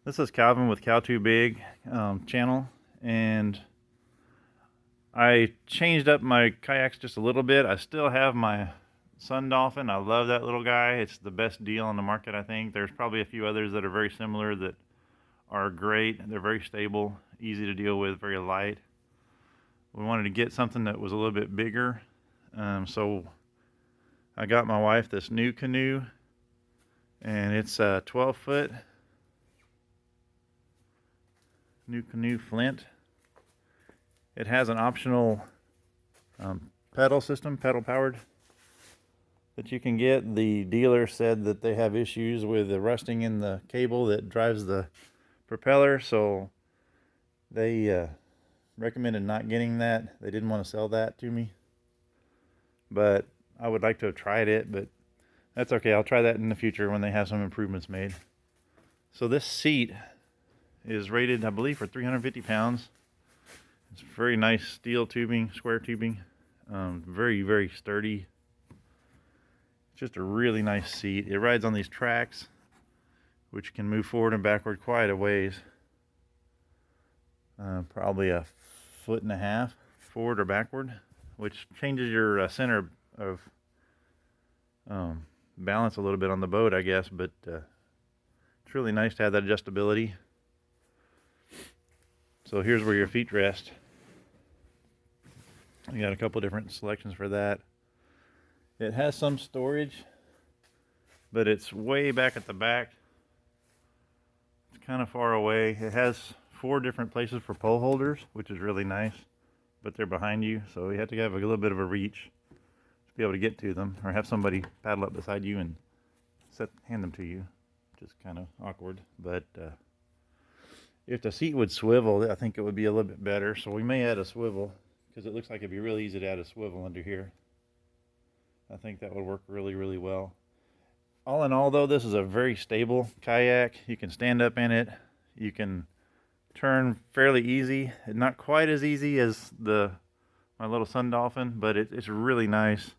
This is Calvin with Cow Too Big channel, and I changed up my kayaks just a little bit. I still have my Sun Dolphin. I love that little guy. It's the best deal on the market, I think. There's probably a few others that are very similar that are great. They're very stable, easy to deal with, very light. We wanted to get something that was a little bit bigger, so I got my wife this NuCanoe, and it's a 12-foot NuCanoe Flint. It has an optional pedal system, pedal powered, that you can get. The dealer said that they have issues with the rusting in the cable that drives the propeller, so they recommended not getting that. They didn't want to sell that to me, but I would like to have tried it, but that's okay. I'll try that in the future when they have some improvements made. So this seat is rated, I believe, for 350 pounds. It's very nice steel tubing, square tubing, very, very sturdy. It's just a really nice seat. It rides on these tracks, which can move forward and backward quite a ways. Probably a 1.5 feet forward or backward, which changes your center of balance a little bit on the boat, I guess, but it's really nice to have that adjustability. So here's where your feet rest. You got a couple different selections for that. It has some storage, but it's way back at the back. It's kind of far away. It has 4 different places for pole holders, which is really nice, but they're behind you, so you have to have a little bit of a reach to be able to get to them, or have somebody paddle up beside you and hand them to you, which is kind of awkward. But if the seat would swivel, I think it would be a little bit better. So we may add a swivel, because it looks like it'd be really easy to add a swivel under here. I think that would work really, really well. All in all, though, this is a very stable kayak. You can stand up in it. You can turn fairly easy. Not quite as easy as my little Sun Dolphin, but it's really nice.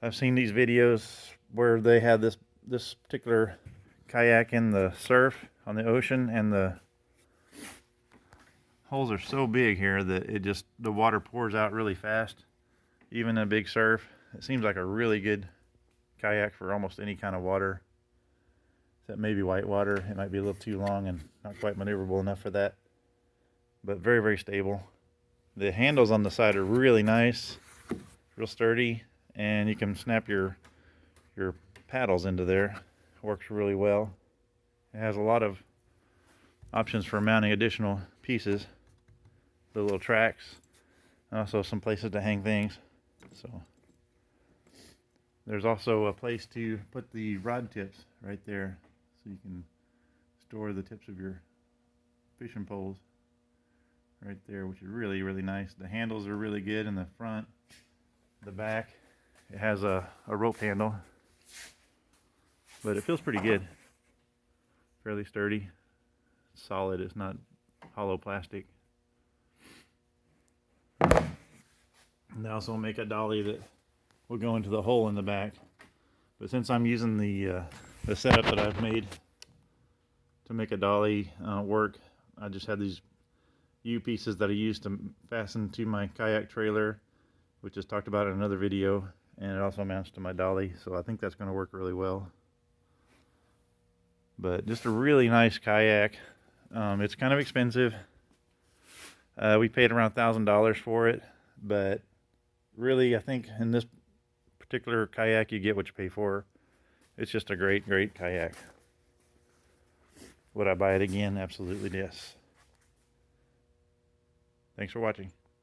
I've seen these videos where they have this particular kayak in the surf on the ocean, and the holes are so big here that the water pours out really fast, even in a big surf. It seems like a really good kayak for almost any kind of water, except maybe white water. It might be a little too long and not quite maneuverable enough for that, but very, very stable. The handles on the side are really nice, real sturdy, and you can snap your paddles into there. Works really well. It has a lot of options for mounting additional pieces, the little tracks, also some places to hang things. So there's also a place to put the rod tips right there, so you can store the tips of your fishing poles right there, which is really, really nice. The handles are really good in the front. The back, it has a rope handle, but it feels pretty good. Fairly sturdy, solid. It's not hollow plastic. And they also make a dolly that will go into the hole in the back. But since I'm using the setup that I've made to make a dolly work, I just had these U pieces that I used to fasten to my kayak trailer, which is talked about in another video, and it also mounts to my dolly. So I think that's going to work really well. But just a really nice kayak. It's kind of expensive. We paid around $1,000 for it, but really, I think in this particular kayak, you get what you pay for. It's just a great, great kayak. Would I buy it again? Absolutely, yes. Thanks for watching.